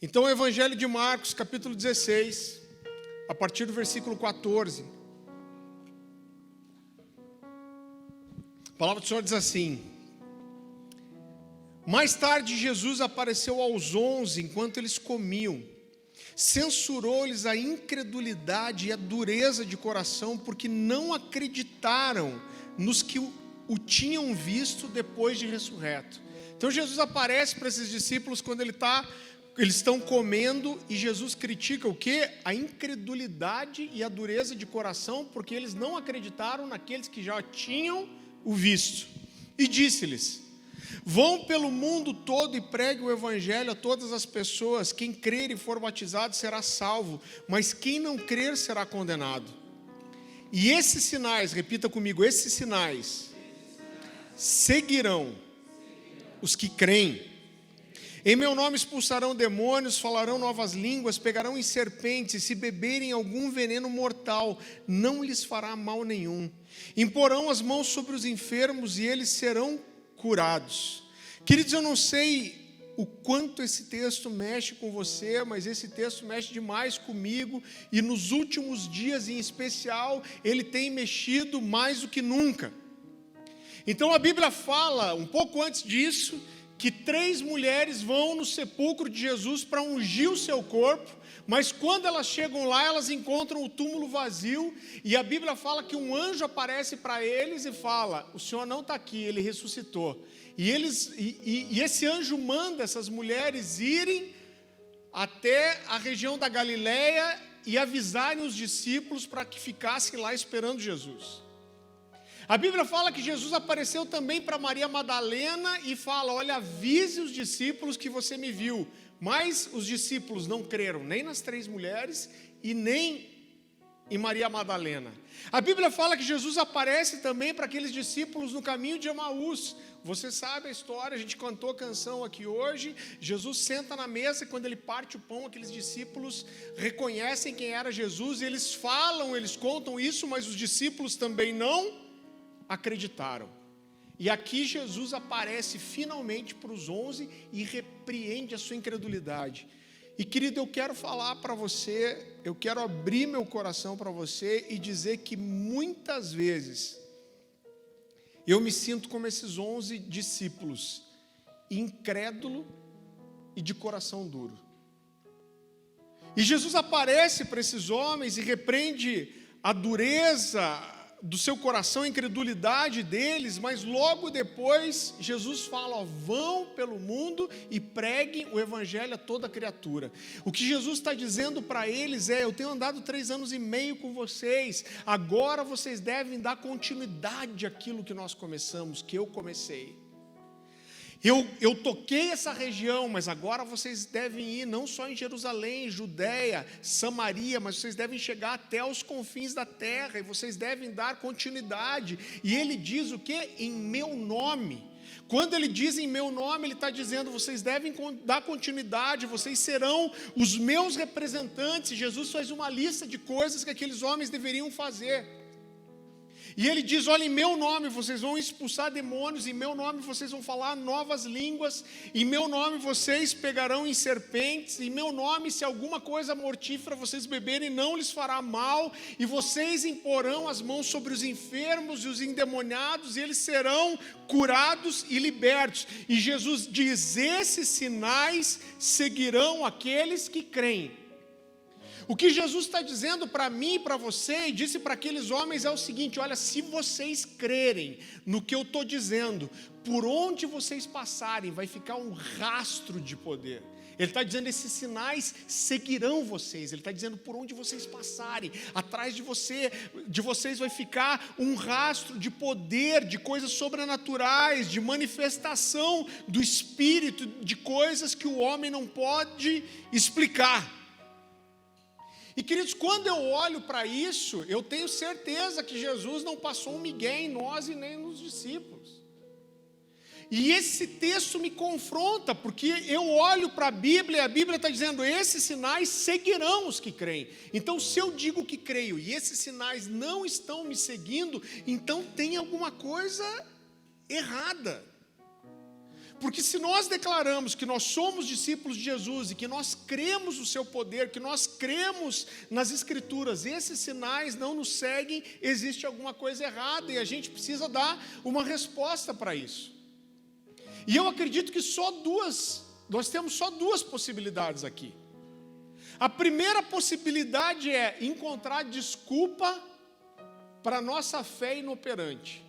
Então, o Evangelho de Marcos, capítulo 16, a partir do versículo 14. A palavra do Senhor diz assim: mais tarde Jesus apareceu aos 11 enquanto eles comiam. Censurou-lhes a incredulidade e a dureza de coração, porque não acreditaram nos que o tinham visto depois de ressurreto. Então Jesus aparece para esses discípulos quando eles estão comendo, e Jesus critica o quê? A incredulidade e a dureza de coração, porque eles não acreditaram naqueles que já tinham o visto. E disse-lhes: vão pelo mundo todo e preguem o evangelho a todas as pessoas. Quem crer e for batizado será salvo, mas quem não crer será condenado. E esses sinais, repita comigo, esses sinais seguirão os que creem. Em meu nome expulsarão demônios, falarão novas línguas, pegarão em serpentes, e se beberem algum veneno mortal, não lhes fará mal nenhum. Imporão as mãos sobre os enfermos e eles serão curados. Queridos, eu não sei o quanto esse texto mexe com você, mas esse texto mexe demais comigo, e nos últimos dias em especial, ele tem mexido mais do que nunca. Então a Bíblia fala, um pouco antes disso, que 3 mulheres vão no sepulcro de Jesus para ungir o seu corpo, mas quando elas chegam lá, elas encontram o túmulo vazio, e a Bíblia fala que um anjo aparece para eles e fala: o Senhor não está aqui, ele ressuscitou. E esse anjo manda essas mulheres irem até a região da Galileia e avisarem os discípulos para que ficassem lá esperando Jesus. A Bíblia fala que Jesus apareceu também para Maria Madalena e fala: olha, avise os discípulos que você me viu. Mas os discípulos não creram nem nas 3 mulheres e nem em Maria Madalena. A Bíblia fala que Jesus aparece também para aqueles discípulos no caminho de Emaús. Você sabe a história, a gente cantou a canção aqui hoje. Jesus senta na mesa e quando ele parte o pão, aqueles discípulos reconhecem quem era Jesus, e eles falam, eles contam isso, mas os discípulos também não acreditaram. E aqui Jesus aparece finalmente para os 11 e repreende a sua incredulidade. E querido, eu quero falar para você, eu quero abrir meu coração para você e dizer que muitas vezes eu me sinto como esses 11 discípulos, incrédulo e de coração duro. E Jesus aparece para esses homens e repreende a dureza do seu coração, a incredulidade deles, mas logo depois Jesus fala: ó, vão pelo mundo e preguem o evangelho a toda criatura. O que Jesus está dizendo para eles é: eu tenho andado 3 anos e meio com vocês, agora vocês devem dar continuidade àquilo que nós começamos, que eu comecei. Eu toquei essa região, mas agora vocês devem ir não só em Jerusalém, Judeia, Samaria, mas vocês devem chegar até os confins da terra, e vocês devem dar continuidade. E ele diz o quê? Em meu nome. Quando ele diz em meu nome, ele está dizendo: vocês devem dar continuidade, vocês serão os meus representantes. Jesus faz uma lista de coisas que aqueles homens deveriam fazer. E ele diz: olha, em meu nome vocês vão expulsar demônios, em meu nome vocês vão falar novas línguas, em meu nome vocês pegarão em serpentes, em meu nome, se alguma coisa mortífera vocês beberem, não lhes fará mal, e vocês imporão as mãos sobre os enfermos e os endemoniados, e eles serão curados e libertos. E Jesus diz: esses sinais seguirão aqueles que creem. O que Jesus está dizendo para mim e para você, e disse para aqueles homens, é o seguinte: olha, se vocês crerem no que eu estou dizendo, por onde vocês passarem, vai ficar um rastro de poder. Ele está dizendo: esses sinais seguirão vocês. Ele está dizendo: por onde vocês passarem, atrás de vocês vai ficar um rastro de poder, de coisas sobrenaturais, de manifestação do Espírito, de coisas que o homem não pode explicar. E queridos, quando eu olho para isso, eu tenho certeza que Jesus não passou um migué em nós e nem nos discípulos. E esse texto me confronta, porque eu olho para a Bíblia e a Bíblia está dizendo: esses sinais seguirão os que creem. Então, se eu digo que creio e esses sinais não estão me seguindo, então tem alguma coisa errada. Porque se nós declaramos que nós somos discípulos de Jesus e que nós cremos no seu poder, que nós cremos nas Escrituras, esses sinais não nos seguem, existe alguma coisa errada e a gente precisa dar uma resposta para isso. E eu acredito que nós temos só duas possibilidades aqui. A primeira possibilidade é encontrar desculpa para a nossa fé inoperante.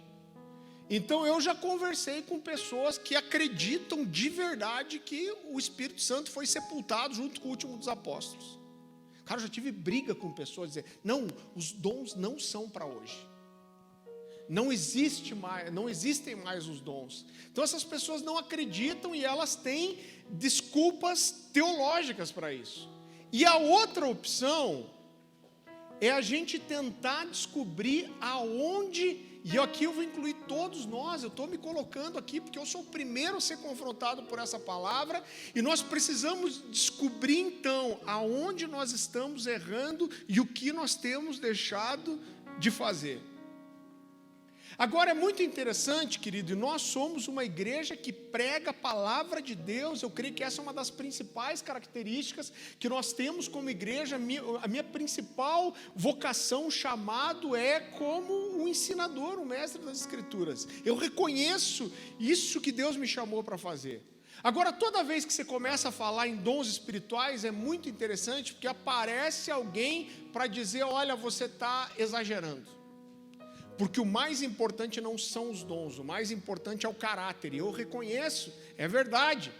Então eu já conversei com pessoas que acreditam de verdade que o Espírito Santo foi sepultado junto com o último dos apóstolos. Cara, eu já tive briga com pessoas dizendo, não, os dons não são para hoje. Não existem mais os dons. Então essas pessoas não acreditam e elas têm desculpas teológicas para isso. E a outra opção é a gente tentar descobrir aonde, e aqui eu vou incluir todos nós, eu estou me colocando aqui porque eu sou o primeiro a ser confrontado por essa palavra, e nós precisamos descobrir então aonde nós estamos errando e o que nós temos deixado de fazer. Agora é muito interessante, querido, e nós somos uma igreja que prega a palavra de Deus. Eu creio que essa é uma das principais características que nós temos como igreja. A minha principal vocação, chamado, é como um ensinador, um mestre das Escrituras. Eu reconheço isso que Deus me chamou para fazer. Agora, toda vez que você começa a falar em dons espirituais, é muito interessante, porque aparece alguém para dizer, olha, você está exagerando. Porque o mais importante não são os dons, o mais importante é o caráter, e eu reconheço, é verdade.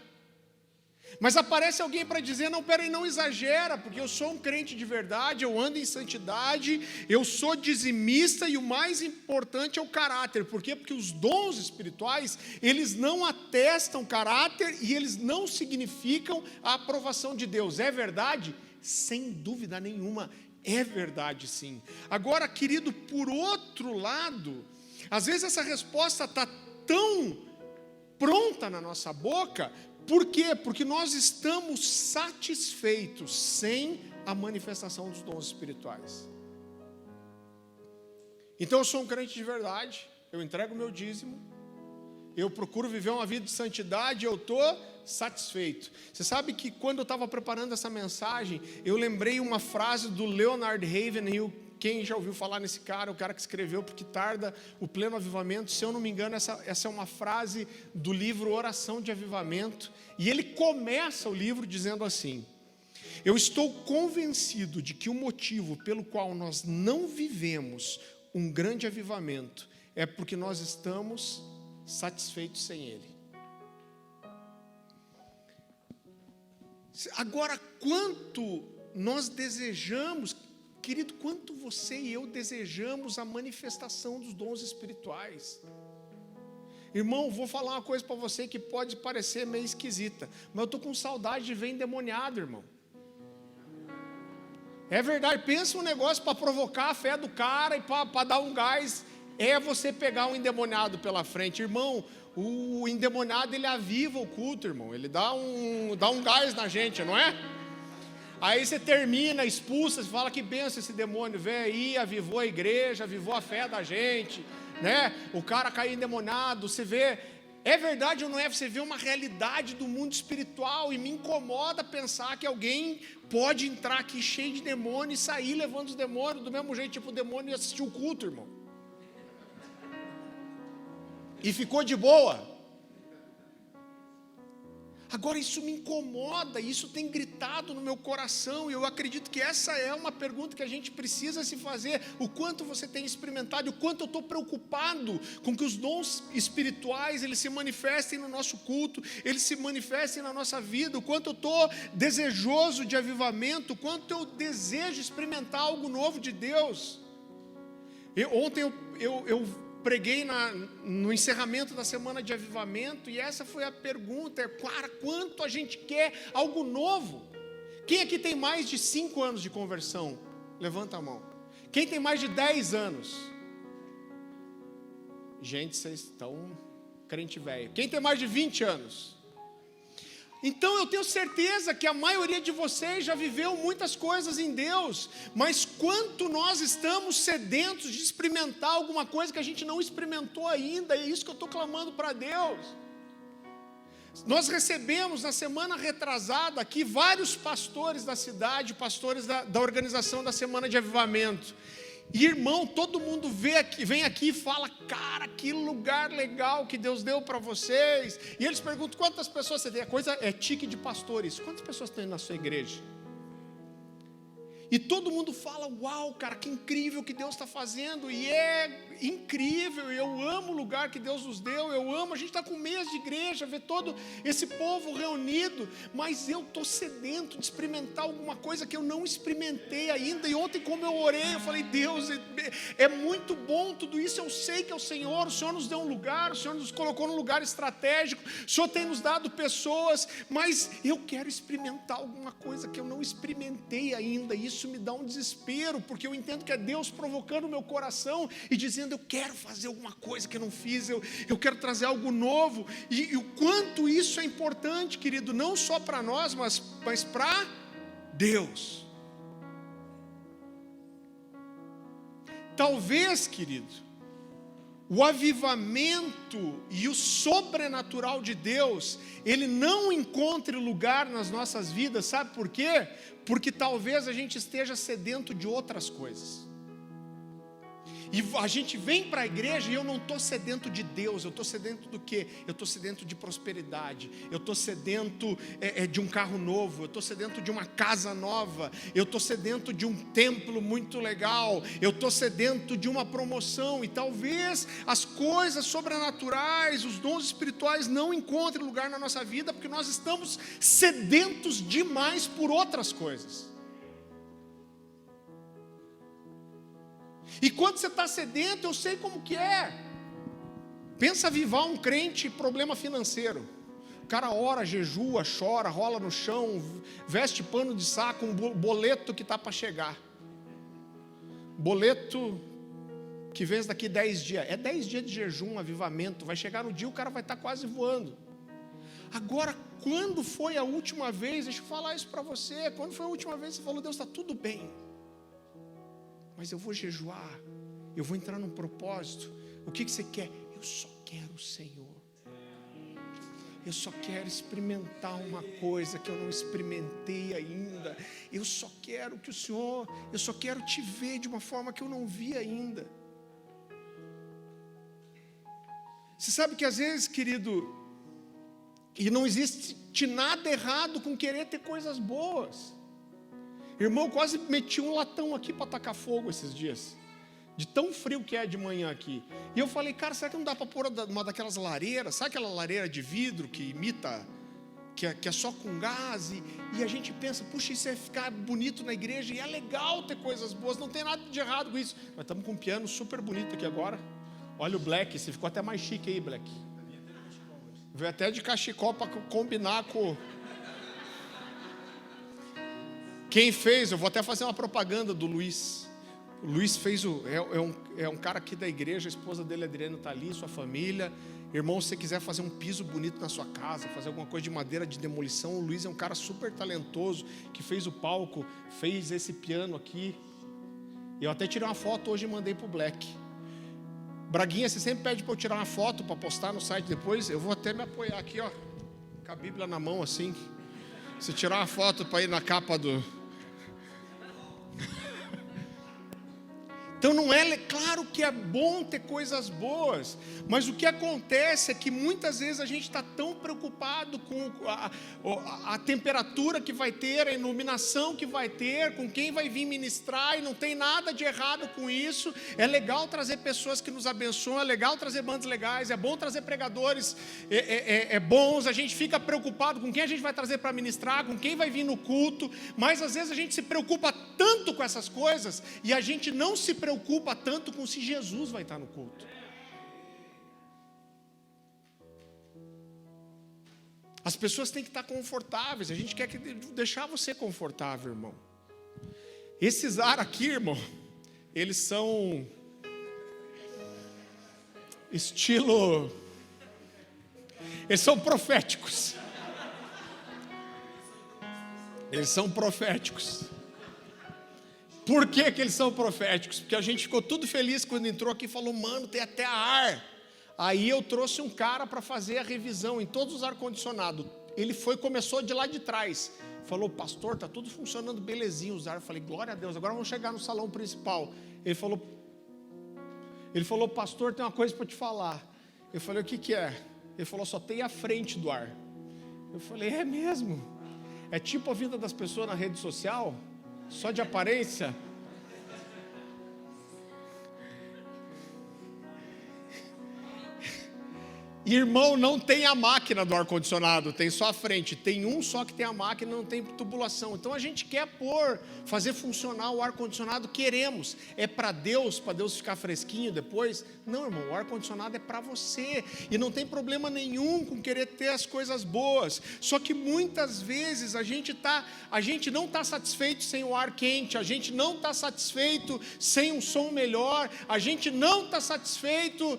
Mas aparece alguém para dizer, não, peraí, não exagera, porque eu sou um crente de verdade, eu ando em santidade, eu sou dizimista, e o mais importante é o caráter. Por quê? Porque os dons espirituais, eles não atestam caráter, e eles não significam a aprovação de Deus. É verdade? Sem dúvida nenhuma. É verdade, sim. Agora, querido, por outro lado, às vezes essa resposta está tão pronta na nossa boca. Por quê? Porque nós estamos satisfeitos sem a manifestação dos dons espirituais. Então eu sou um crente de verdade, eu entrego o meu dízimo, eu procuro viver uma vida de santidade, eu estou satisfeito. Você sabe que quando eu estava preparando essa mensagem, eu lembrei uma frase do Leonard Ravenhill. Quem já ouviu falar nesse cara, o cara que escreveu Porque Tarda o Pleno Avivamento, se eu não me engano, essa é uma frase do livro Oração de Avivamento, e ele começa o livro dizendo assim: eu estou convencido de que o motivo pelo qual nós não vivemos um grande avivamento é porque nós estamos satisfeitos sem ele. Agora, quanto nós desejamos, querido, quanto você e eu desejamos a manifestação dos dons espirituais. Irmão, vou falar uma coisa para você que pode parecer meio esquisita, mas eu estou com saudade de ver endemoniado, irmão. É verdade, pensa um negócio para provocar a fé do cara e para dar um gás, é você pegar um endemoniado pela frente. Irmão, o endemoniado, ele aviva o culto, irmão, ele dá um gás na gente, não é? Aí você termina, expulsa, você fala que benção esse demônio, veio aí, avivou a igreja, avivou a fé da gente, né? O cara caiu endemoniado, você vê, é verdade ou não é? Você vê uma realidade do mundo espiritual, e me incomoda pensar que alguém pode entrar aqui cheio de demônio e sair levando os demônios, do mesmo jeito, tipo o demônio e assistir o culto, irmão. E ficou de boa. Agora isso me incomoda, isso tem gritado no meu coração, e eu acredito que essa é uma pergunta que a gente precisa se fazer: o quanto você tem experimentado, o quanto eu estou preocupado com que os dons espirituais, eles se manifestem no nosso culto, eles se manifestem na nossa vida, o quanto eu estou desejoso de avivamento, o quanto eu desejo experimentar algo novo de Deus. Ontem eu preguei no encerramento da semana de avivamento, e essa foi a pergunta: cara, quanto a gente quer algo novo? Quem aqui tem mais de 5 anos de conversão? Levanta a mão. Quem tem mais de 10 anos? Gente, vocês estão crente velho. Quem tem mais de 20 anos? Então eu tenho certeza que a maioria de vocês já viveu muitas coisas em Deus, mas quanto nós estamos sedentos de experimentar alguma coisa que a gente não experimentou ainda, é isso que eu estou clamando para Deus. Nós recebemos na semana retrasada aqui vários pastores da cidade, pastores da organização da Semana de Avivamento. E irmão, todo mundo vem aqui e fala: cara, que lugar legal que Deus deu para vocês. E eles perguntam: quantas pessoas você tem? A coisa é tique de pastores. Quantas pessoas tem na sua igreja? E todo mundo fala: uau, cara, que incrível que Deus está fazendo. E é incrível, eu amo o lugar que Deus nos deu, eu amo, a gente está com um mês de igreja, ver todo esse povo reunido, mas eu estou sedento de experimentar alguma coisa que eu não experimentei ainda. E ontem, como eu orei, eu falei: Deus, é muito bom tudo isso, eu sei que é o Senhor nos deu um lugar, o Senhor nos colocou num lugar estratégico, o Senhor tem nos dado pessoas, mas eu quero experimentar alguma coisa que eu não experimentei ainda. Isso me dá um desespero, porque eu entendo que é Deus provocando o meu coração e dizendo: eu quero fazer alguma coisa que eu não fiz, eu quero trazer algo novo. E o quanto isso é importante, querido, não só para nós, mas para Deus. Talvez, querido, o avivamento e o sobrenatural de Deus, ele não encontre lugar nas nossas vidas. Sabe por quê? Porque talvez a gente esteja sedento de outras coisas. E a gente vem para a igreja e eu não estou sedento de Deus. Eu estou sedento do quê? Eu estou sedento de prosperidade. Eu estou sedento de um carro novo. Eu estou sedento de uma casa nova. Eu estou sedento de um templo muito legal. Eu estou sedento de uma promoção. E talvez as coisas sobrenaturais, os dons espirituais não encontrem lugar na nossa vida, porque nós estamos sedentos demais por outras coisas. E quando você está sedento, eu sei como que é. Pensa avivar um crente, problema financeiro. O cara ora, jejua, chora, rola no chão, veste pano de saco, um boleto que está para chegar. Boleto que vem daqui 10 dias. É 10 dias de jejum, avivamento. Vai chegar no dia, o cara vai estar quase voando. Agora, quando foi a última vez, deixa eu falar isso para você, quando foi a última vez que você falou: Deus, está tudo bem, mas eu vou jejuar, eu vou entrar num propósito. O que você quer? Eu só quero o Senhor. Eu só quero experimentar uma coisa que eu não experimentei ainda. Eu só quero que o Senhor, eu só quero te ver de uma forma que eu não vi ainda. Você sabe que às vezes, querido, e não existe nada errado com querer ter coisas boas. Irmão, quase meti um latão aqui para tacar fogo esses dias, de tão frio que é de manhã aqui. E eu falei: cara, será que não dá para pôr uma daquelas lareiras? Sabe aquela lareira de vidro que imita, que é só com gás? E a gente pensa: puxa, isso vai ficar bonito na igreja, e é legal ter coisas boas, não tem nada de errado com isso. Nós estamos com um piano super bonito aqui agora. Olha o Black, você ficou até mais chique aí, Black. Veio até de cachecol para combinar com... Quem fez, eu vou até fazer uma propaganda do Luiz. O Luiz fez é um cara aqui da igreja, a esposa dele, Adriana, está ali, sua família. Irmão, se você quiser fazer um piso bonito na sua casa, fazer alguma coisa de madeira de demolição, o Luiz é um cara super talentoso, que fez o palco, fez esse piano aqui. Eu até tirei uma foto hoje e mandei para o Black. Braguinha, você sempre pede para eu tirar uma foto para postar no site depois. Eu vou até me apoiar aqui, ó, com a Bíblia na mão assim. Se tirar uma foto para ir na capa do... Então não é, claro que é bom ter coisas boas, mas o que acontece é que muitas vezes a gente está tão preocupado com a temperatura que vai ter, a iluminação que vai ter, com quem vai vir ministrar, e não tem nada de errado com isso. É legal trazer pessoas que nos abençoam, é legal trazer bandas legais, é bom trazer pregadores bons. A gente fica preocupado com quem a gente vai trazer para ministrar, com quem vai vir no culto, mas às vezes a gente se preocupa tanto com essas coisas e a gente não se preocupa tanto com se Jesus vai estar no culto. As pessoas têm que estar confortáveis. A gente quer deixar você confortável, irmão. Esses ar aqui, irmão, eles são estilo, eles são proféticos. Eles são proféticos. Por que eles são proféticos? Porque a gente ficou tudo feliz quando entrou aqui e falou: mano, tem até ar. Aí eu trouxe um cara para fazer a revisão em todos os ar-condicionados. Ele começou de lá de trás. Falou, pastor, está tudo funcionando belezinho os ar. Eu falei, glória a Deus, agora vamos chegar no salão principal. Ele falou, pastor, tem uma coisa para te falar. Eu falei, o que é? Ele falou, só tem a frente do ar. Eu falei, é mesmo? É tipo a vida das pessoas na rede social? Só de aparência? Irmão, não tem a máquina do ar-condicionado, tem só a frente. Tem um só que tem a máquina, não tem tubulação. Então a gente quer fazer funcionar o ar-condicionado, queremos. É para Deus ficar fresquinho depois? Não, irmão, o ar-condicionado é para você. E não tem problema nenhum com querer ter as coisas boas. Só que muitas vezes a gente não está satisfeito sem o ar quente, a gente não está satisfeito sem um som melhor, a gente não está satisfeito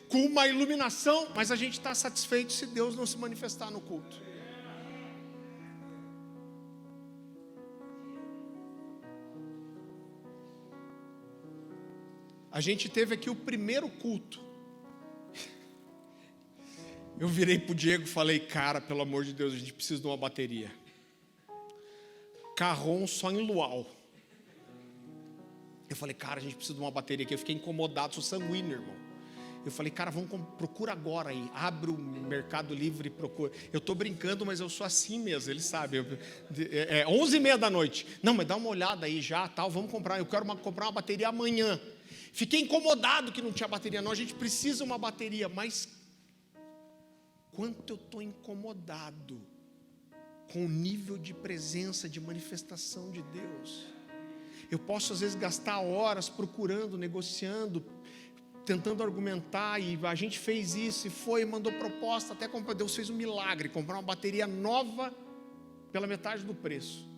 com uma iluminação, mas a gente está satisfeito se Deus não se manifestar no culto. A gente teve aqui o primeiro culto. Eu virei para o Diego e falei, cara, pelo amor de Deus, a gente precisa de uma bateria. Carrom só em luau. Eu falei, cara, a gente precisa de uma bateria aqui. Eu fiquei incomodado, sou sanguíneo, irmão. Eu falei, cara, procura agora aí. Abre o Mercado Livre e procura. Eu estou brincando, mas eu sou assim mesmo, ele sabe. 11h30 da noite. Não, mas dá uma olhada aí já, tal, vamos comprar. Eu quero comprar uma bateria amanhã. Fiquei incomodado que não tinha bateria. Não, a gente precisa de uma bateria. Mas quanto eu estou incomodado com o nível de presença, de manifestação de Deus. Eu posso às vezes gastar horas procurando, negociando, tentando argumentar, e a gente fez isso, e mandou proposta, até comprar. Deus fez um milagre, comprar uma bateria nova pela metade do preço.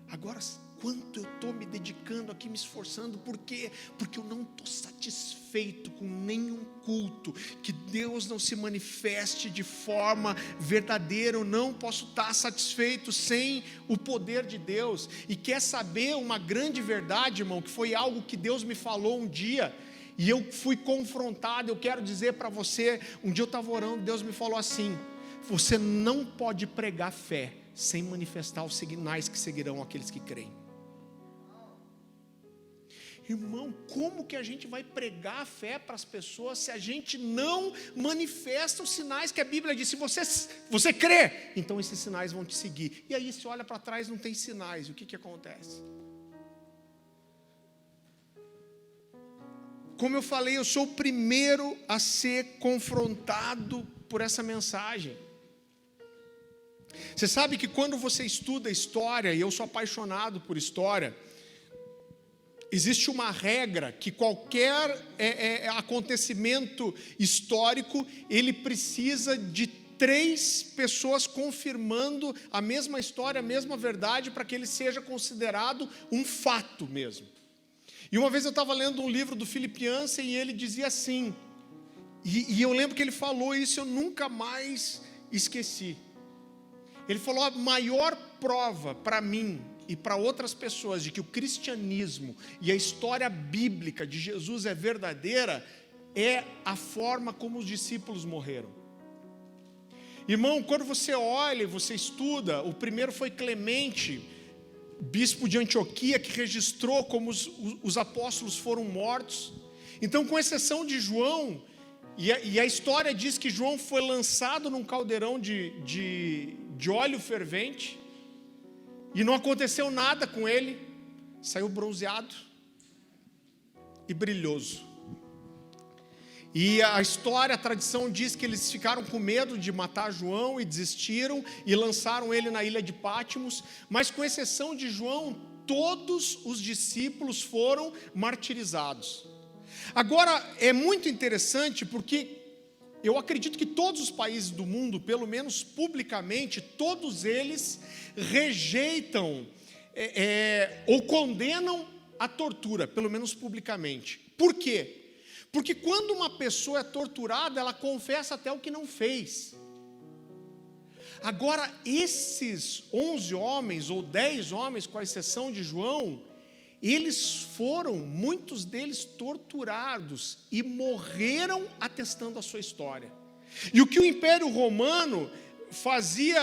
Agora, quanto eu estou me dedicando aqui, me esforçando, por quê? Porque eu não estou satisfeito com nenhum culto, que Deus não se manifeste de forma verdadeira. Eu não posso estar satisfeito sem o poder de Deus. E quer saber uma grande verdade, irmão, que foi algo que Deus me falou um dia, e eu fui confrontado. Eu quero dizer para você, um dia eu estava orando, Deus me falou assim: você não pode pregar fé sem manifestar os sinais que seguirão aqueles que creem. Irmão, como que a gente vai pregar a fé para as pessoas se a gente não manifesta os sinais que a Bíblia diz? Se você crê, então esses sinais vão te seguir. E aí você olha para trás, não tem sinais, o que acontece? Como eu falei, eu sou o primeiro a ser confrontado por essa mensagem. Você sabe que quando você estuda história, e eu sou apaixonado por história, existe uma regra que qualquer acontecimento histórico, ele precisa de 3 pessoas confirmando a mesma história, a mesma verdade, para que ele seja considerado um fato mesmo. E uma vez eu estava lendo um livro do Philip Yancey e ele dizia assim, e eu lembro que ele falou isso, eu nunca mais esqueci. Ele falou: a maior prova para mim e para outras pessoas de que o cristianismo e a história bíblica de Jesus é verdadeira é a forma como os discípulos morreram. Irmão, quando você olha e você estuda, o primeiro foi Clemente, bispo de Antioquia, que registrou como os apóstolos foram mortos. Então, com exceção de João, e a história diz que João foi lançado num caldeirão de óleo fervente, e não aconteceu nada com ele, saiu bronzeado e brilhoso. E a história, a tradição diz que eles ficaram com medo de matar João e desistiram e lançaram ele na ilha de Pátimos, mas com exceção de João, todos os discípulos foram martirizados. Agora, é muito interessante porque eu acredito que todos os países do mundo, pelo menos publicamente, todos eles rejeitam ou condenam a tortura, pelo menos publicamente. Por quê? Porque quando uma pessoa é torturada, ela confessa até o que não fez. Agora, esses 11 homens ou 10 homens, com a exceção de João, muitos deles torturados e morreram atestando a sua história. E o que o Império Romano fazia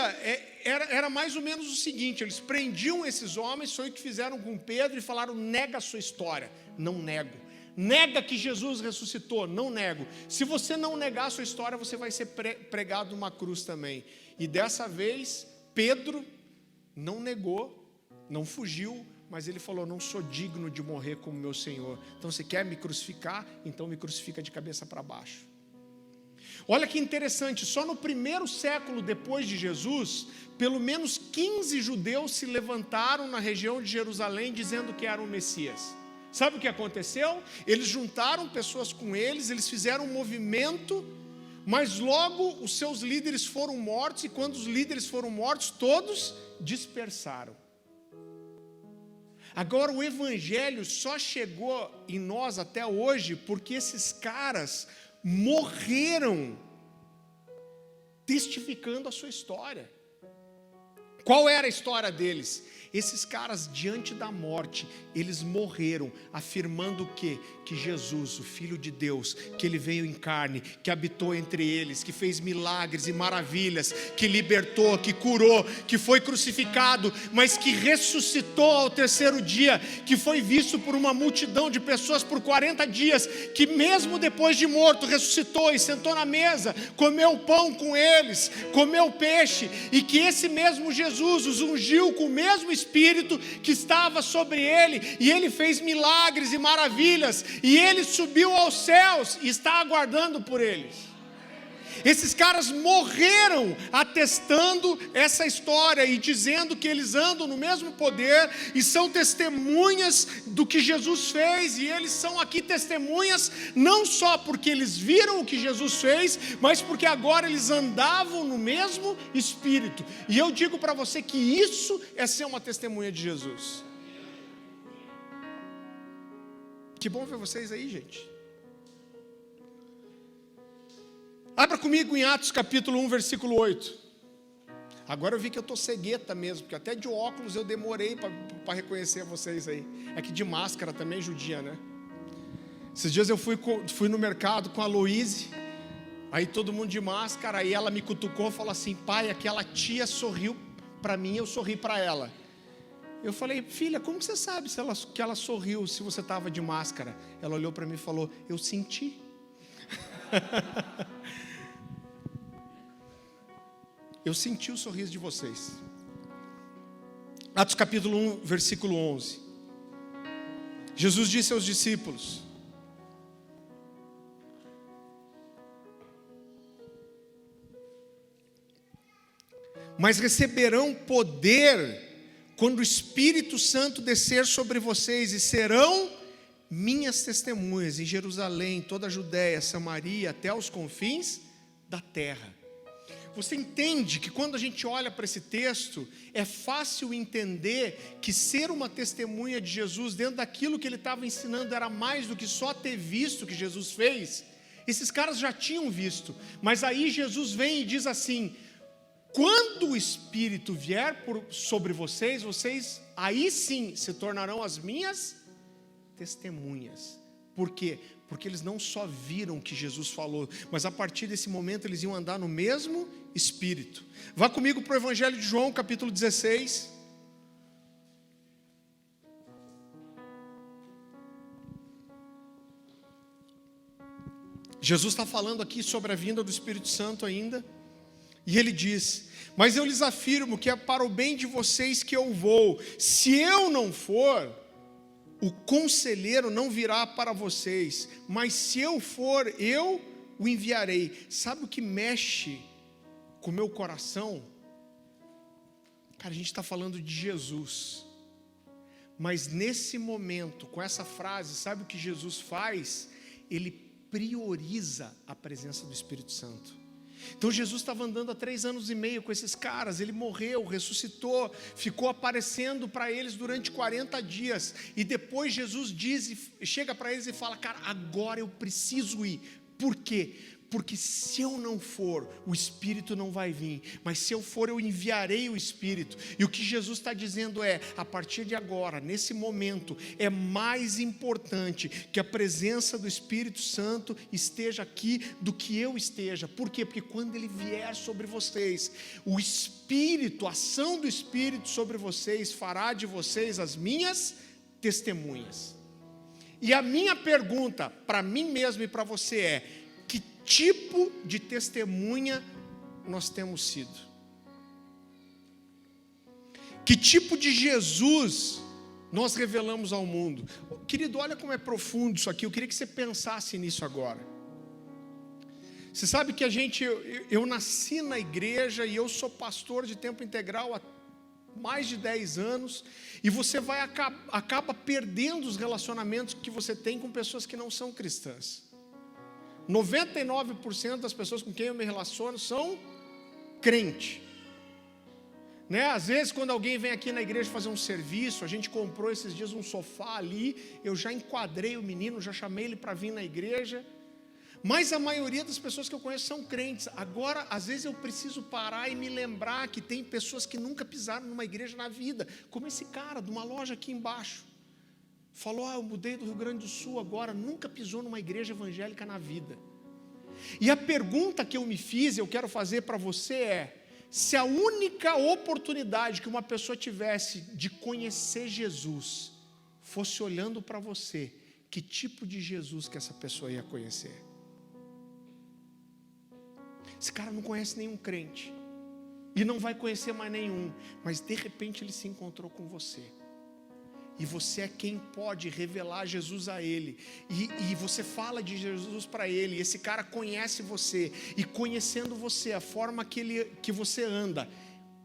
era mais ou menos o seguinte: eles prendiam esses homens, foi o que fizeram com Pedro, e falaram: nega a sua história. Não nego. Nega que Jesus ressuscitou. Não nego. Se você não negar a sua história, você vai ser pregado numa cruz também. E dessa vez, Pedro não negou, não fugiu, mas ele falou: não sou digno de morrer como meu Senhor. Então, você quer me crucificar? Então me crucifica de cabeça para baixo. Olha que interessante, só no primeiro século depois de Jesus, pelo menos 15 judeus se levantaram na região de Jerusalém dizendo que eram o Messias. Sabe o que aconteceu? Eles juntaram pessoas com eles fizeram um movimento, mas logo os seus líderes foram mortos, e quando os líderes foram mortos, todos dispersaram. Agora o Evangelho só chegou em nós até hoje porque esses caras morreram testificando a sua história. Qual era a história deles? Esses caras, diante da morte, eles morreram afirmando que Jesus, o Filho de Deus, que Ele veio em carne, que habitou entre eles, que fez milagres e maravilhas, que libertou, que curou, que foi crucificado, mas que ressuscitou ao terceiro dia, que foi visto por uma multidão de pessoas por 40 dias, que mesmo depois de morto ressuscitou e sentou na mesa, comeu pão com eles, comeu peixe, e que esse mesmo Jesus os ungiu com o mesmo Espírito que estava sobre ele, e ele fez milagres e maravilhas, e ele subiu aos céus e está aguardando por eles. Esses caras morreram atestando essa história e dizendo que eles andam no mesmo poder e são testemunhas do que Jesus fez, e eles são aqui testemunhas não só porque eles viram o que Jesus fez, mas porque agora eles andavam no mesmo Espírito. E eu digo para você que isso é ser uma testemunha de Jesus. Que bom ver vocês aí, gente. Abra comigo em Atos capítulo 1, versículo 8. Agora eu vi que eu estou cegueta mesmo, porque até de óculos eu demorei para reconhecer vocês aí. É que de máscara também judia, né? Esses dias eu fui no mercado com a Louise, aí todo mundo de máscara, aí ela me cutucou e falou assim: pai, aquela tia sorriu para mim, eu sorri para ela. Eu falei: filha, como você sabe que ela sorriu se você estava de máscara? Ela olhou para mim e falou: eu senti. Eu senti o sorriso de vocês. Atos capítulo 1, versículo 11. Jesus disse aos discípulos: mas receberão poder quando o Espírito Santo descer sobre vocês, e serão minhas testemunhas em Jerusalém, toda a Judéia, Samaria, até os confins da terra. Você entende que quando a gente olha para esse texto, é fácil entender que ser uma testemunha de Jesus dentro daquilo que ele estava ensinando era mais do que só ter visto o que Jesus fez. Esses caras já tinham visto, mas aí Jesus vem e diz assim: quando o Espírito vier sobre vocês, vocês aí sim se tornarão as minhas testemunhas. Por quê? Porque eles não só viram o que Jesus falou, mas a partir desse momento eles iam andar no mesmo Espírito. Vá comigo para o Evangelho de João, capítulo 16. Jesus está falando aqui sobre a vinda do Espírito Santo ainda, e ele diz: mas eu lhes afirmo que é para o bem de vocês que eu vou. Se eu não for, o conselheiro não virá para vocês, mas se eu for, eu o enviarei. Sabe o que mexe com o meu coração? Cara, a gente está falando de Jesus, mas nesse momento, com essa frase, sabe o que Jesus faz? Ele prioriza a presença do Espírito Santo. Então Jesus estava andando há 3 anos e meio com esses caras, ele morreu, ressuscitou, ficou aparecendo para eles durante 40 dias, e depois Jesus chega para eles e fala: cara, agora eu preciso ir. Por quê? Porque se eu não for, o Espírito não vai vir, mas se eu for, eu enviarei o Espírito. E o que Jesus está dizendo é, a partir de agora, nesse momento, é mais importante que a presença do Espírito Santo esteja aqui do que eu esteja. Por quê? Porque quando ele vier sobre vocês, o Espírito, a ação do Espírito sobre vocês fará de vocês as minhas testemunhas. E a minha pergunta para mim mesmo e para você é: que tipo de testemunha nós temos sido? Que tipo de Jesus nós revelamos ao mundo? Querido, olha como é profundo isso aqui. Eu queria que você pensasse nisso agora. Você sabe que eu nasci na igreja e eu sou pastor de tempo integral há mais de 10 anos, e você acaba perdendo os relacionamentos que você tem com pessoas que não são cristãs. 99% das pessoas com quem eu me relaciono são crente, né? Às vezes quando alguém vem aqui na igreja fazer um serviço, a gente comprou esses dias um sofá ali, eu já enquadrei o menino, já chamei ele para vir na igreja, mas a maioria das pessoas que eu conheço são crentes. Agora, às vezes eu preciso parar e me lembrar que tem pessoas que nunca pisaram numa igreja na vida, como esse cara de uma loja aqui embaixo. Falou, eu mudei do Rio Grande do Sul agora, nunca pisou numa igreja evangélica na vida. E a pergunta que eu me fiz, eu quero fazer para você é: se a única oportunidade que uma pessoa tivesse de conhecer Jesus fosse olhando para você, que tipo de Jesus que essa pessoa ia conhecer? Esse cara não conhece nenhum crente, e não vai conhecer mais nenhum, mas de repente ele se encontrou com você. E você é quem pode revelar Jesus a ele. E você fala de Jesus para ele. E esse cara conhece você. E conhecendo você, a forma que você anda,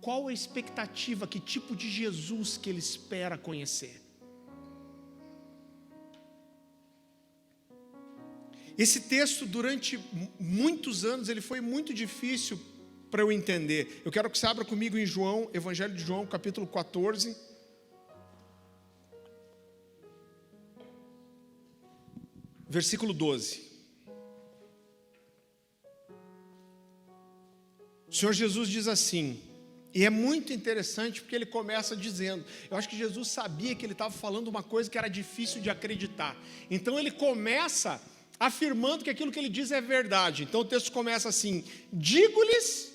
qual a expectativa, que tipo de Jesus que ele espera conhecer? Esse texto, durante muitos anos, ele foi muito difícil para eu entender. Eu quero que você abra comigo em João, Evangelho de João, capítulo 14. Versículo 12. O Senhor Jesus diz assim, e é muito interessante porque ele começa dizendo, eu acho que Jesus sabia que ele estava falando uma coisa que era difícil de acreditar. Então ele começa afirmando que aquilo que ele diz é verdade. Então o texto começa assim: digo-lhes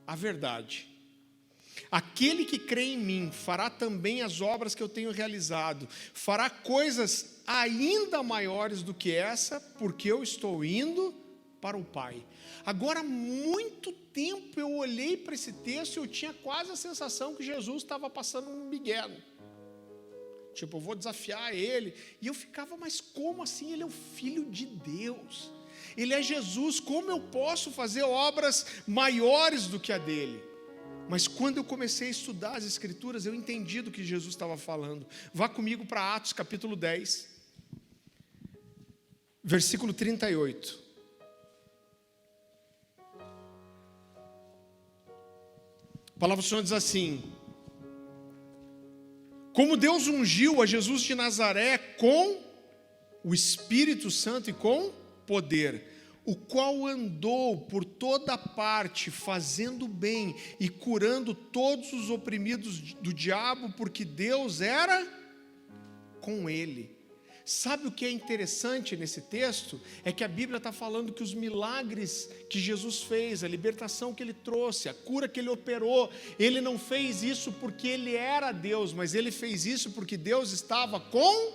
a verdade. Aquele que crê em mim fará também as obras que eu tenho realizado, fará coisas ainda maiores do que essa, porque eu estou indo para o Pai. Agora, muito tempo eu olhei para esse texto e eu tinha quase a sensação que Jesus estava passando um migué. Tipo, eu vou desafiar ele. E eu ficava, mas como assim? Ele é o Filho de Deus. Ele é Jesus. Como eu posso fazer obras maiores do que a dele? Mas quando eu comecei a estudar as Escrituras, eu entendi do que Jesus estava falando. Vá comigo para Atos capítulo 10, versículo 38. A palavra do Senhor diz assim: como Deus ungiu a Jesus de Nazaré com o Espírito Santo e com poder, o qual andou por toda parte fazendo bem e curando todos os oprimidos do diabo, porque Deus era com ele. Sabe o que é interessante nesse texto? É que a Bíblia está falando que os milagres que Jesus fez, a libertação que ele trouxe, a cura que ele operou, ele não fez isso porque ele era Deus, mas ele fez isso porque Deus estava com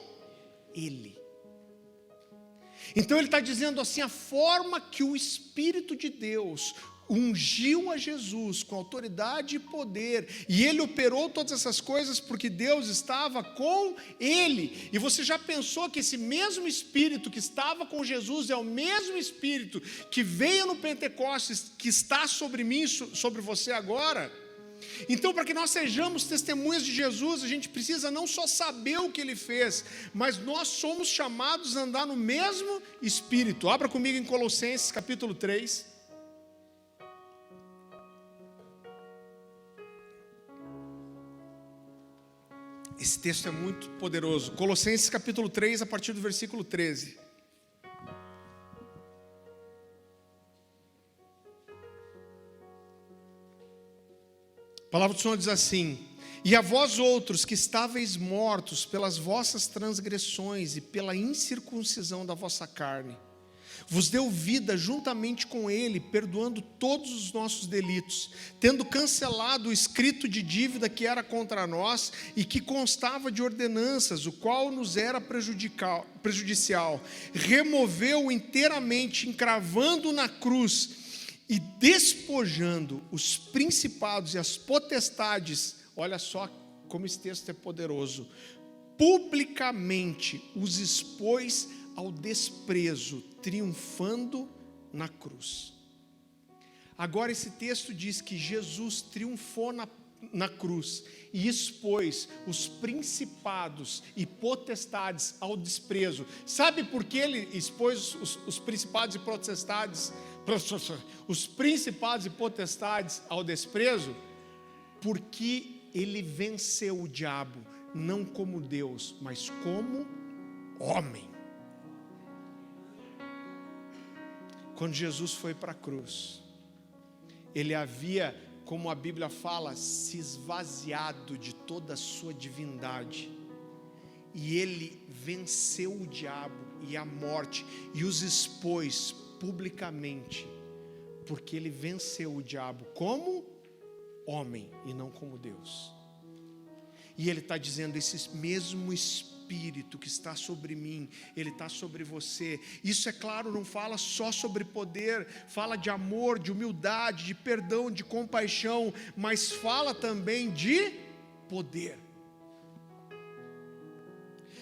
ele. Então ele está dizendo assim, a forma que o Espírito de Deus ungiu a Jesus com autoridade e poder, e ele operou todas essas coisas porque Deus estava com ele. E você já pensou que esse mesmo Espírito que estava com Jesus é o mesmo Espírito que veio no Pentecostes, que está sobre mim, sobre você agora? Então, para que nós sejamos testemunhas de Jesus, a gente precisa não só saber o que ele fez, mas nós somos chamados a andar no mesmo Espírito. Abra comigo em Colossenses capítulo 3. Esse texto é muito poderoso. Colossenses capítulo 3, a partir do versículo 13. A palavra do Senhor diz assim: e a vós outros que estáveis mortos pelas vossas transgressões e pela incircuncisão da vossa carne, vos deu vida juntamente com ele, perdoando todos os nossos delitos, tendo cancelado o escrito de dívida que era contra nós e que constava de ordenanças, o qual nos era prejudicial, removeu inteiramente, encravando na cruz e despojando os principados e as potestades. Olha só como esse texto é poderoso. Publicamente os expôs ao desprezo, triunfando na cruz. Agora esse texto diz que Jesus triunfou na cruz e expôs os principados e potestades ao desprezo. Sabe por que ele expôs os principados e potestades? Os principados e potestades ao desprezo? Porque ele venceu o diabo, não como Deus, mas como homem. Quando Jesus foi para a cruz, ele havia, como a Bíblia fala, se esvaziado de toda a sua divindade, e ele venceu o diabo e a morte, e os expôs publicamente, porque ele venceu o diabo como homem e não como Deus. E ele está dizendo: esse mesmo Espírito que está sobre mim, ele está sobre você. Isso, é claro, não fala só sobre poder, fala de amor, de humildade, de perdão, de compaixão, mas fala também de poder.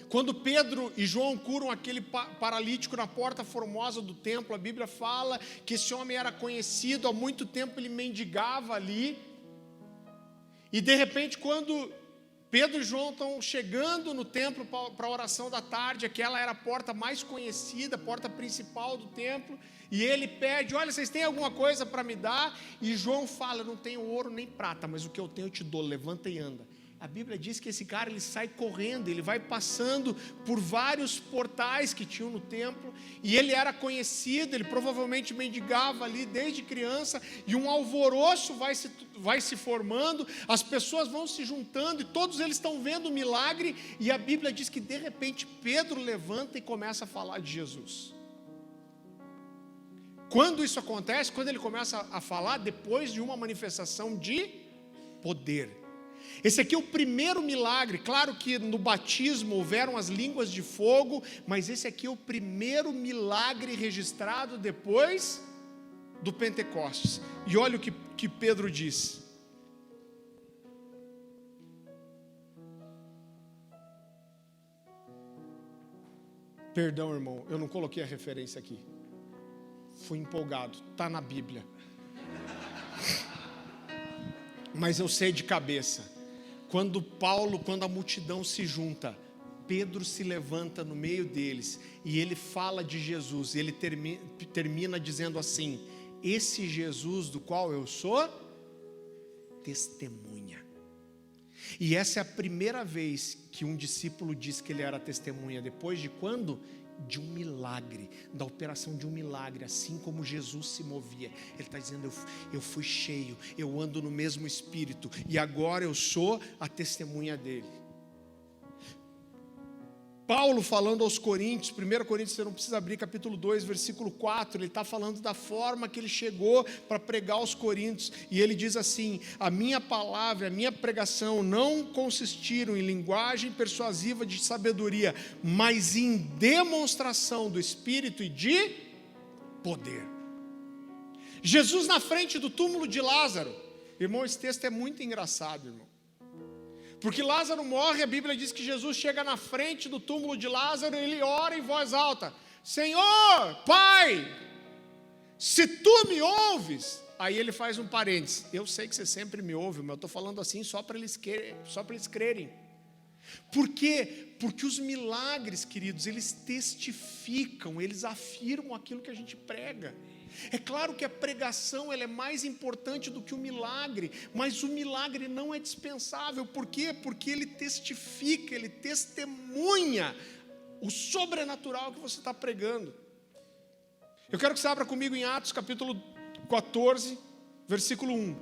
Quando Pedro e João curam aquele paralítico na porta formosa do templo, a Bíblia fala que esse homem era conhecido, há muito tempo ele mendigava ali, e de repente, quando Pedro e João estão chegando no templo para a oração da tarde, aquela era a porta mais conhecida, a porta principal do templo, e ele pede: olha, vocês têm alguma coisa para me dar? E João fala: não tenho ouro nem prata, mas o que eu tenho eu te dou, levanta e anda. A Bíblia diz que esse cara, ele sai correndo, ele vai passando por vários portais que tinham no templo, e ele era conhecido, ele provavelmente mendigava ali desde criança, e um alvoroço vai se formando, as pessoas vão se juntando, e todos eles estão vendo o milagre, e a Bíblia diz que de repente Pedro levanta e começa a falar de Jesus. Quando isso acontece? Quando ele começa a falar depois de uma manifestação de poder. Esse aqui é o primeiro milagre. Claro que no batismo houveram as línguas de fogo, mas esse aqui é o primeiro milagre registrado depois do Pentecostes. E olha o que Pedro diz: perdão, irmão, eu não coloquei a referência aqui, fui empolgado, está na Bíblia, mas eu sei de cabeça. Quando a multidão se junta, Pedro se levanta no meio deles e ele fala de Jesus, e ele termina dizendo assim: esse Jesus do qual eu sou testemunha. E essa é a primeira vez que um discípulo diz que ele era testemunha. Depois de quando? De um milagre, da operação de um milagre, assim como Jesus se movia. Ele está dizendo: eu fui cheio, eu ando no mesmo Espírito, e agora eu sou a testemunha dele. Paulo falando aos Coríntios, 1 Coríntios, você não precisa abrir, capítulo 2, versículo 4, ele está falando da forma que ele chegou para pregar aos Coríntios, e ele diz assim: a minha palavra, a minha pregação não consistiram em linguagem persuasiva de sabedoria, mas em demonstração do Espírito e de poder. Jesus na frente do túmulo de Lázaro. Irmão, esse texto é muito engraçado, irmão. Porque Lázaro morre, a Bíblia diz que Jesus chega na frente do túmulo de Lázaro e ele ora em voz alta: Senhor, Pai, se tu me ouves. Aí ele faz um parênteses: eu sei que você sempre me ouve, mas eu estou falando assim só para eles crerem. Por quê? Porque os milagres, queridos, eles testificam, eles afirmam aquilo que a gente prega. É claro que a pregação ela é mais importante do que o milagre, mas o milagre não é dispensável. Por quê? Porque ele testifica, ele testemunha o sobrenatural que você está pregando. Eu quero que você abra comigo em Atos capítulo 14, versículo 1.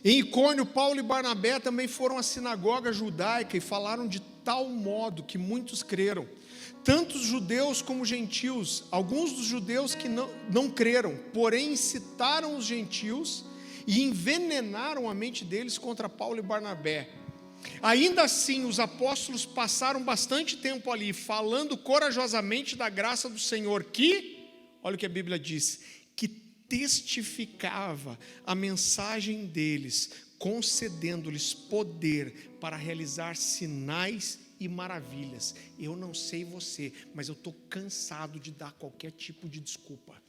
Em Icônio, Paulo e Barnabé também foram à sinagoga judaica e falaram de tal modo que muitos creram, tanto os judeus como os gentios. Alguns dos judeus que não creram, porém incitaram os gentios e envenenaram a mente deles contra Paulo e Barnabé. Ainda assim, os apóstolos passaram bastante tempo ali, falando corajosamente da graça do Senhor, que, olha o que a Bíblia diz, que testificava a mensagem deles, concedendo-lhes poder para realizar sinais e maravilhas. Eu não sei você, mas eu estou cansado de dar qualquer tipo de desculpa.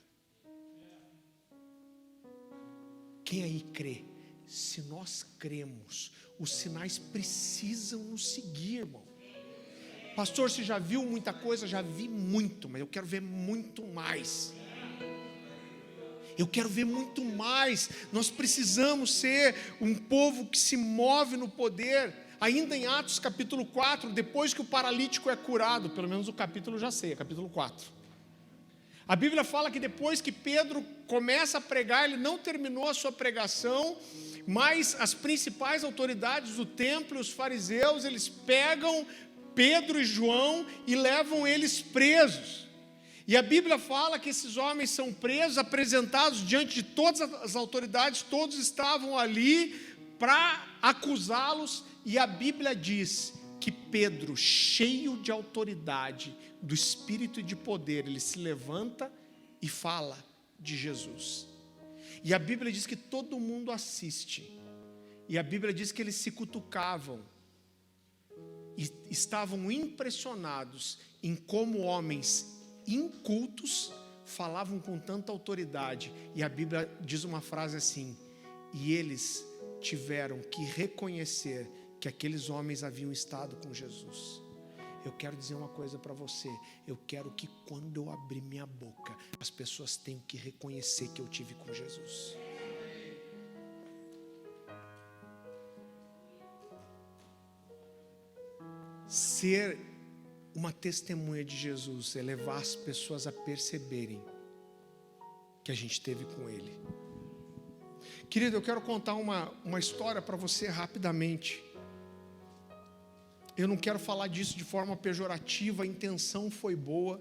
Quem aí crê? Se nós cremos, os sinais precisam nos seguir, irmão. Pastor, você já viu muita coisa? Já vi muito, mas eu quero ver muito mais. Eu quero ver muito mais. Nós precisamos ser um povo que se move no poder. Ainda em Atos capítulo 4, depois que o paralítico é curado, pelo menos o capítulo já sei, é capítulo 4. A Bíblia fala que depois que Pedro começa a pregar, ele não terminou a sua pregação, mas as principais autoridades do templo, os fariseus, eles pegam Pedro e João e levam eles presos. E a Bíblia fala que esses homens são presos, apresentados diante de todas as autoridades, todos estavam ali para acusá-los, e a Bíblia diz que Pedro, cheio de autoridade, do Espírito e de poder, ele se levanta e fala de Jesus. E a Bíblia diz que todo mundo assiste, e a Bíblia diz que eles se cutucavam, e estavam impressionados em como homens incultos falavam com tanta autoridade. E a Bíblia diz uma frase assim: e eles tiveram que reconhecer que aqueles homens haviam estado com Jesus. Eu quero dizer uma coisa para você: eu quero que quando eu abrir minha boca, as pessoas tenham que reconhecer que eu tive com Jesus. Ser uma testemunha de Jesus é levar as pessoas a perceberem que a gente teve com Ele. Querido, eu quero contar uma história para você rapidamente. Eu não quero falar disso de forma pejorativa, a intenção foi boa.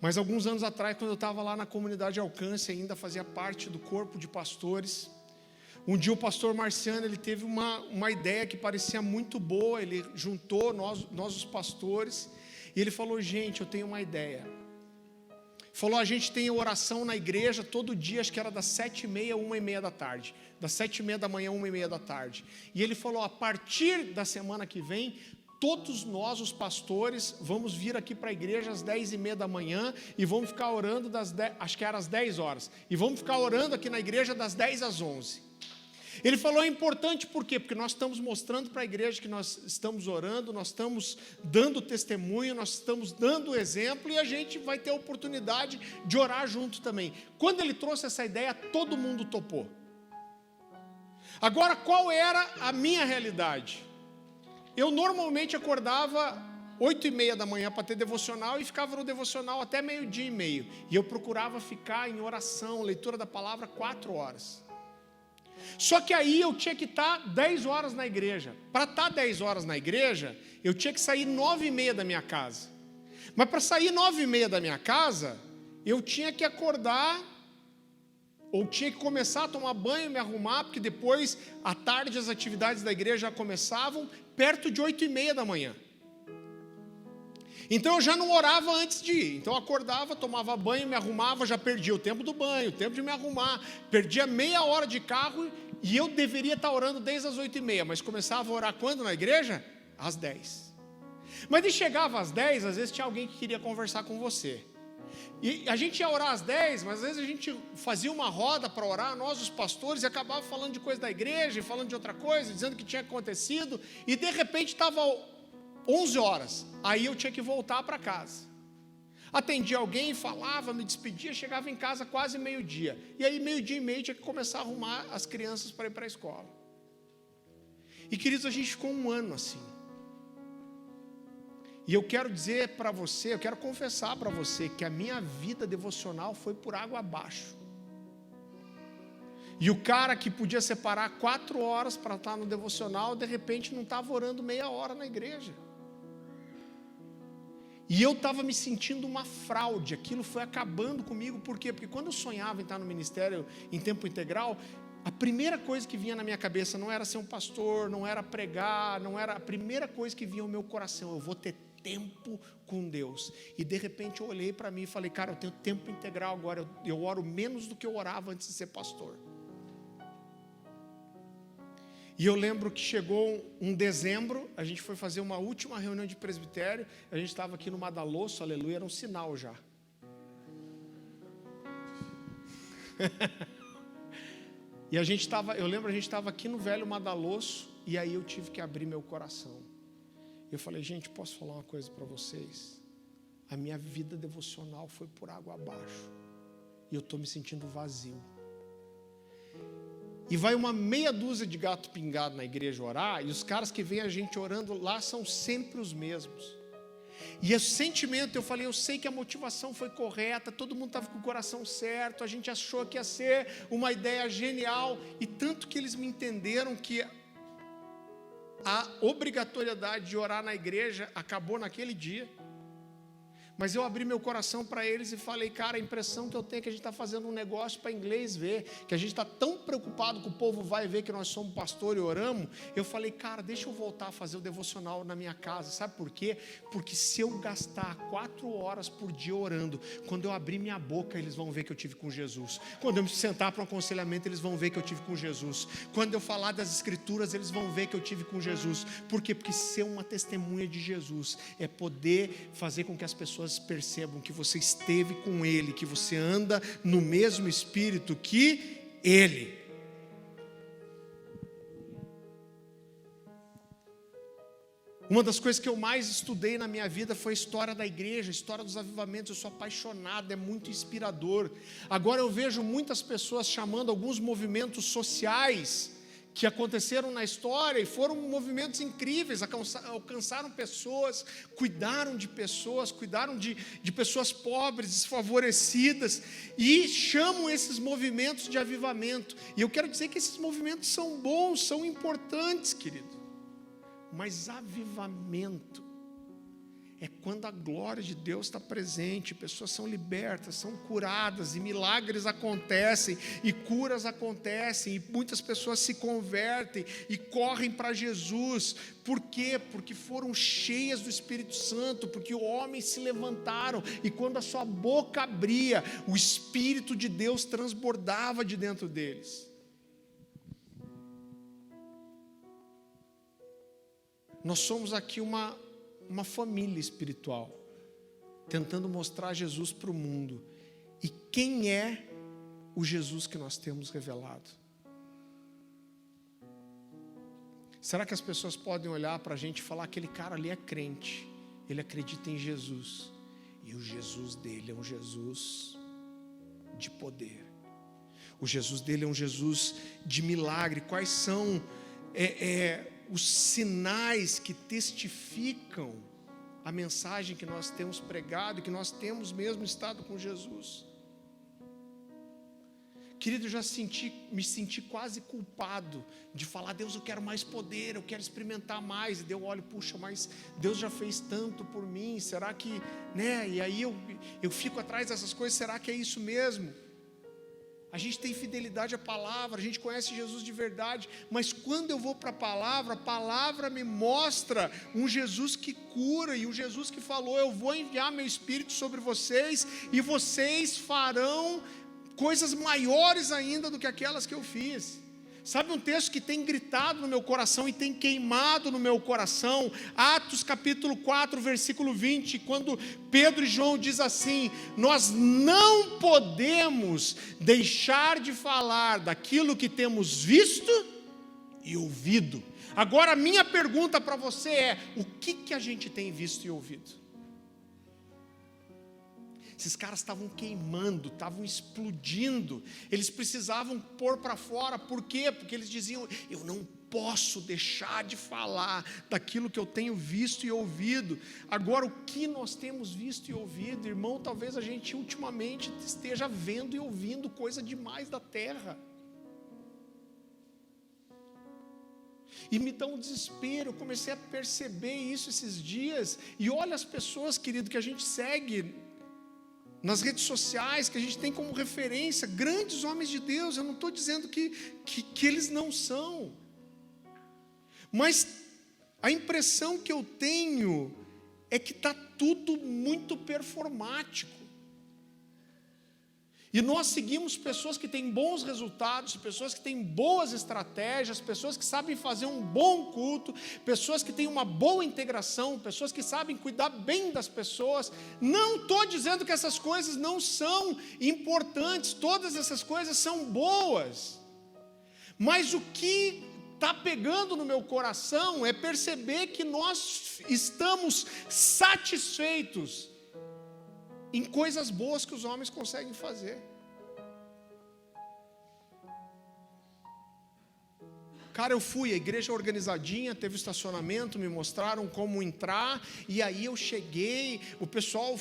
Mas alguns anos atrás, quando eu estava lá na comunidade Alcance, ainda fazia parte do corpo de pastores, um dia o pastor Marciano, ele teve uma ideia que parecia muito boa. Ele juntou nós os pastores, e ele falou: gente, eu tenho uma ideia. Falou: a gente tem oração na igreja todo dia, acho que era das 7h30 a 1h30 da tarde, das 7h30 da manhã a 1h30 da tarde. E ele falou: a partir da semana que vem, todos nós, os pastores, vamos vir aqui para a igreja às 10h30 da manhã e vamos ficar orando acho que era às 10 horas, e vamos ficar orando aqui na igreja das 10 às 11. Ele falou: é importante por quê? Porque nós estamos mostrando para a igreja que nós estamos orando, nós estamos dando testemunho, nós estamos dando exemplo, e a gente vai ter a oportunidade de orar junto também. Quando ele trouxe essa ideia, todo mundo topou. Agora, qual era a minha realidade? Eu normalmente acordava 8h30 da manhã para ter devocional, e ficava no devocional até 12h30, e eu procurava ficar em oração, leitura da palavra, 4 horas. Só que aí eu tinha que estar 10 horas na igreja. Para estar 10 horas na igreja, eu tinha que sair 9h30 da minha casa. Mas para sair 9h30 da minha casa, eu tinha que acordar, ou tinha que começar a tomar banho, me arrumar, porque depois, à tarde, as atividades da igreja já começavam, perto de 8h30 da manhã. Então eu já não orava antes de ir. Então eu acordava, tomava banho, me arrumava, já perdia o tempo do banho, o tempo de me arrumar, perdia meia hora de carro, e eu deveria estar orando desde as 8h30, mas começava a orar quando na igreja? Às 10. Mas de chegava às 10, às vezes tinha alguém que queria conversar com você. E a gente ia orar às 10, mas às vezes a gente fazia uma roda para orar, nós os pastores, e acabava falando de coisa da igreja, e falando de outra coisa, dizendo que tinha acontecido, e de repente estava 11 horas, aí eu tinha que voltar para casa. Atendia alguém, falava, me despedia, chegava em casa quase meio-dia. E aí 12h30 tinha que começar a arrumar as crianças para ir para a escola. E queridos, a gente ficou um ano assim. E eu quero dizer para você, eu quero confessar para você que a minha vida devocional foi por água abaixo. E o cara que podia separar 4 horas para estar no devocional, de repente não estava orando meia hora na igreja. E eu estava me sentindo uma fraude, aquilo foi acabando comigo. Por quê? Porque quando eu sonhava em estar no ministério em tempo integral, a primeira coisa que vinha na minha cabeça não era ser um pastor, não era pregar, não era a primeira coisa que vinha ao meu coração: eu vou ter tempo com Deus. E de repente eu olhei para mim e falei: cara, eu tenho tempo integral agora, eu oro menos do que eu orava antes de ser pastor. E eu lembro que chegou um dezembro, a gente foi fazer uma última reunião de presbitério, a gente estava aqui no Madalosso, aleluia, era um sinal já. E a gente estava, eu lembro, a gente estava aqui no velho Madalosso, e aí eu tive que abrir meu coração. Eu falei: gente, posso falar uma coisa para vocês? A minha vida devocional foi por água abaixo, e eu estou me sentindo vazio. E vai uma meia dúzia de gato pingado na igreja orar, e os caras que veem a gente orando lá são sempre os mesmos. E esse sentimento, eu falei: eu sei que a motivação foi correta, todo mundo estava com o coração certo, a gente achou que ia ser uma ideia genial, e tanto que eles me entenderam que a obrigatoriedade de orar na igreja acabou naquele dia. Mas eu abri meu coração para eles e falei: cara, a impressão que eu tenho é que a gente está fazendo um negócio para inglês ver, que a gente está tão preocupado que o povo vai ver que nós somos pastor e oramos. Eu falei: cara, deixa eu voltar a fazer o devocional na minha casa. Sabe por quê? Porque se eu gastar 4 horas por dia orando, quando eu abrir minha boca, eles vão ver que eu tive com Jesus. Quando eu me sentar para um aconselhamento, eles vão ver que eu tive com Jesus. Quando eu falar das escrituras, eles vão ver que eu tive com Jesus. Por quê? Porque ser uma testemunha de Jesus é poder fazer com que as pessoas percebam que você esteve com Ele, que você anda no mesmo espírito que Ele. Uma das coisas que eu mais estudei na minha vida foi a história da igreja, a história dos avivamentos. Eu sou apaixonado, é muito inspirador. Agora eu vejo muitas pessoas chamando alguns movimentos sociais que aconteceram na história, e foram movimentos incríveis, alcançaram pessoas, cuidaram de pessoas, cuidaram de pessoas pobres, desfavorecidas, e chamam esses movimentos de avivamento. E eu quero dizer que esses movimentos são bons, são importantes, querido, mas avivamento é quando a glória de Deus está presente, pessoas são libertas, são curadas, e milagres acontecem, e curas acontecem, e muitas pessoas se convertem e correm para Jesus. Por quê? Porque foram cheias do Espírito Santo, porque homens se levantaram, e quando a sua boca abria, o Espírito de Deus transbordava de dentro deles. Nós somos aqui uma família espiritual, tentando mostrar Jesus para o mundo. E quem é o Jesus que nós temos revelado? Será que as pessoas podem olhar para a gente e falar: aquele cara ali é crente, ele acredita em Jesus, e o Jesus dele é um Jesus de poder, o Jesus dele é um Jesus de milagre? Quais são os sinais que testificam a mensagem que nós temos pregado e que nós temos mesmo estado com Jesus? Querido, eu já me senti quase culpado de falar: Deus, eu quero mais poder, eu quero experimentar mais. E eu olho: puxa, mas Deus já fez tanto por mim, será que, né? E aí eu fico atrás dessas coisas, será que é isso mesmo? A gente tem fidelidade à palavra, a gente conhece Jesus de verdade, mas quando eu vou para a palavra me mostra um Jesus que cura, e um Jesus que falou: eu vou enviar meu Espírito sobre vocês, e vocês farão coisas maiores ainda do que aquelas que eu fiz. Sabe um texto que tem gritado no meu coração e tem queimado no meu coração? Atos capítulo 4, versículo 20, quando Pedro e João diz assim: nós não podemos deixar de falar daquilo que temos visto e ouvido. Agora a minha pergunta para você é: o que a gente tem visto e ouvido? Esses caras estavam queimando, estavam explodindo, eles precisavam pôr para fora. Por quê? Porque eles diziam: eu não posso deixar de falar daquilo que eu tenho visto e ouvido. Agora, o que nós temos visto e ouvido, irmão? Talvez a gente ultimamente esteja vendo e ouvindo coisa demais da terra. E me dá um desespero. Eu comecei a perceber isso esses dias. E olha as pessoas, querido, que a gente segue nas redes sociais, que a gente tem como referência, grandes homens de Deus. Eu não estou dizendo que eles não são, mas a impressão que eu tenho é que está tudo muito performático. E nós seguimos pessoas que têm bons resultados, pessoas que têm boas estratégias, pessoas que sabem fazer um bom culto, pessoas que têm uma boa integração, pessoas que sabem cuidar bem das pessoas. Não estou dizendo que essas coisas não são importantes, todas essas coisas são boas. Mas o que está pegando no meu coração é perceber que nós estamos satisfeitos em coisas boas que os homens conseguem fazer. Cara, eu fui, a igreja organizadinha, teve estacionamento, me mostraram como entrar, e aí eu cheguei, o pessoal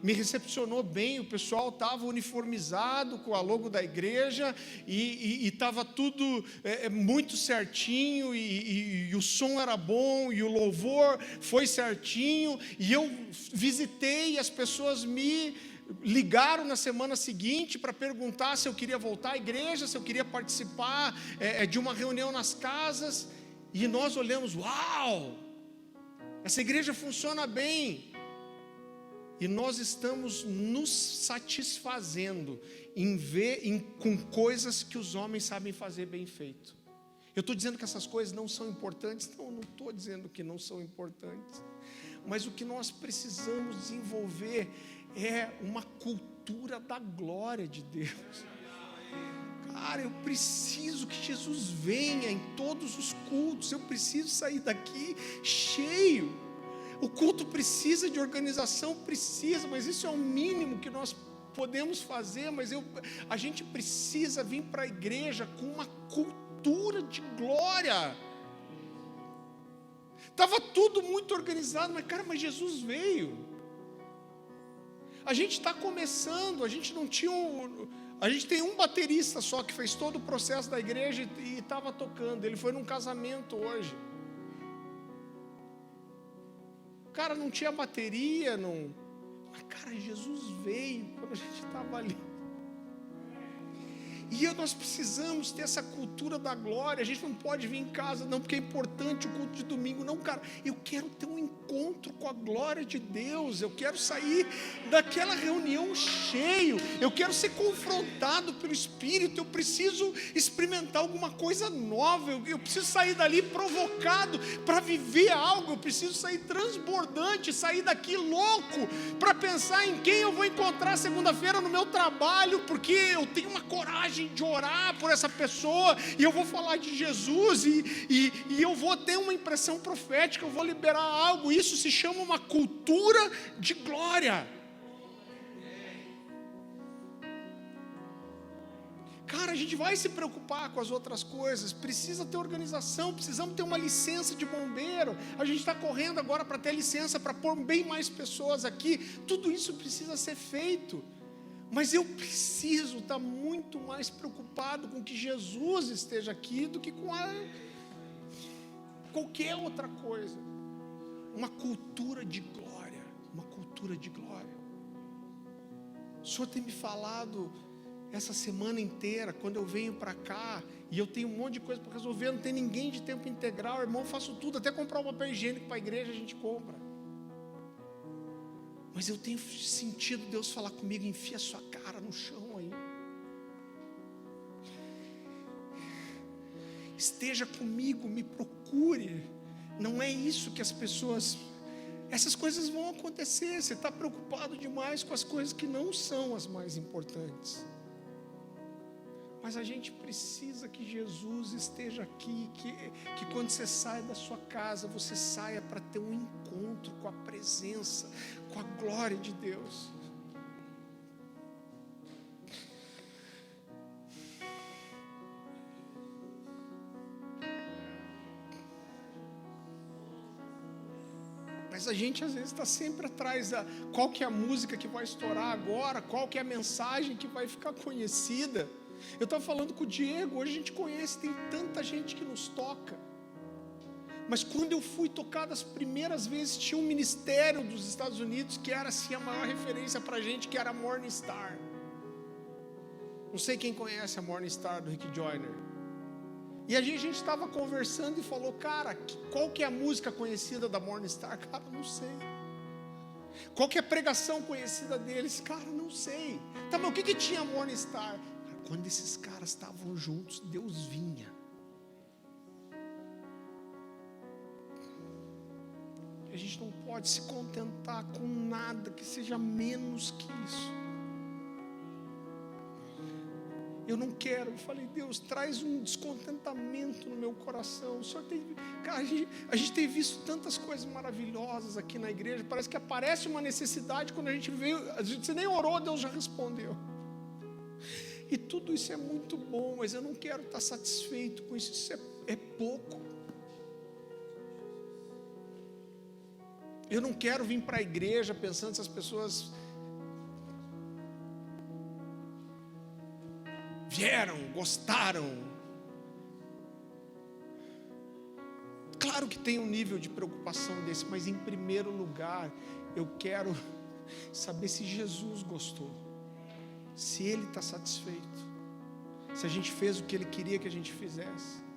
me recepcionou bem, o pessoal estava uniformizado com a logo da igreja, e estava tudo muito certinho, e o som era bom, e o louvor foi certinho, e eu visitei, e as pessoas me ligaram na semana seguinte para perguntar se eu queria voltar à igreja, se eu queria participar de uma reunião nas casas, e nós olhamos, uau, essa igreja funciona bem, e nós estamos nos satisfazendo com coisas que os homens sabem fazer bem feito. Eu estou dizendo que essas coisas não são importantes? Não estou dizendo que não são importantes, mas o que nós precisamos desenvolver é uma cultura da glória de Deus. Cara, eu preciso que Jesus venha em todos os cultos, eu preciso sair daqui cheio. O culto precisa de organização, precisa, mas isso é o mínimo que nós podemos fazer. Mas a gente precisa vir para a igreja com uma cultura de glória. Estava tudo muito organizado, mas Jesus veio. A gente está começando, a gente tem um baterista só que fez todo o processo da igreja e estava tocando. Ele foi num casamento hoje. Cara, não tinha bateria, não. Mas cara, Jesus veio quando a gente estava ali. E nós precisamos ter essa cultura da glória. A gente não pode vir em casa, não, porque é importante o culto de domingo. Não, cara, eu quero ter um encontro com a glória de Deus. Eu quero sair daquela reunião cheio. Eu quero ser confrontado pelo Espírito. Eu preciso experimentar alguma coisa nova. Eu preciso sair dali provocado para viver algo. Eu preciso sair transbordante, sair daqui louco para pensar em quem eu vou encontrar segunda-feira no meu trabalho, porque eu tenho uma coragem de orar por essa pessoa, e eu vou falar de Jesus, e eu vou ter uma impressão profética, eu vou liberar algo. Isso se chama uma cultura de glória. Cara, a gente vai se preocupar com as outras coisas, precisa ter organização, precisamos ter uma licença de bombeiro, a gente está correndo agora para ter licença para pôr bem mais pessoas aqui, tudo isso precisa ser feito. Mas eu preciso estar muito mais preocupado com que Jesus esteja aqui do que com qualquer outra coisa. Uma cultura de glória, uma cultura de glória. O Senhor tem me falado essa semana inteira, quando eu venho para cá, e eu tenho um monte de coisa para resolver, não tem ninguém de tempo integral, irmão, eu faço tudo, até comprar um papel higiênico para a igreja a gente compra. Mas eu tenho sentido Deus falar comigo, enfia sua cara no chão aí. Esteja comigo, me procure. Não é isso que essas coisas vão acontecer. Você está preocupado demais com as coisas que não são as mais importantes. Mas a gente precisa que Jesus esteja aqui, que quando você sai da sua casa, você saia para ter um encontro com a presença, com a glória de Deus. Mas a gente às vezes está sempre atrás qual que é a música que vai estourar agora, qual que é a mensagem que vai ficar conhecida. Eu estava falando com o Diego, hoje a gente conhece, tem tanta gente que nos toca. Mas quando eu fui tocar das primeiras vezes, tinha um ministério dos Estados Unidos que era assim a maior referência para a gente, que era a Morning Star. Não sei quem conhece a Morning Star do Rick Joyner. E a gente estava conversando e falou, cara, qual que é a música conhecida da Morning Star? Cara, não sei. Qual que é a pregação conhecida deles? Cara, não sei. Tá, mas o que tinha a Morning Star? Cara, quando esses caras estavam juntos, Deus vinha. A gente não pode se contentar com nada que seja menos que isso. Eu não quero, eu falei, Deus, traz um descontentamento no meu coração. O Senhor tem, cara, a gente tem visto tantas coisas maravilhosas aqui na igreja, parece que aparece uma necessidade, quando a gente veio, a gente nem orou, Deus já respondeu. E tudo isso é muito bom, mas eu não quero estar satisfeito com isso, isso é pouco. Eu não quero vir para a igreja pensando se as pessoas vieram, gostaram. Claro que tem um nível de preocupação desse, mas em primeiro lugar, eu quero saber se Jesus gostou, se Ele está satisfeito, se a gente fez o que Ele queria que a gente fizesse.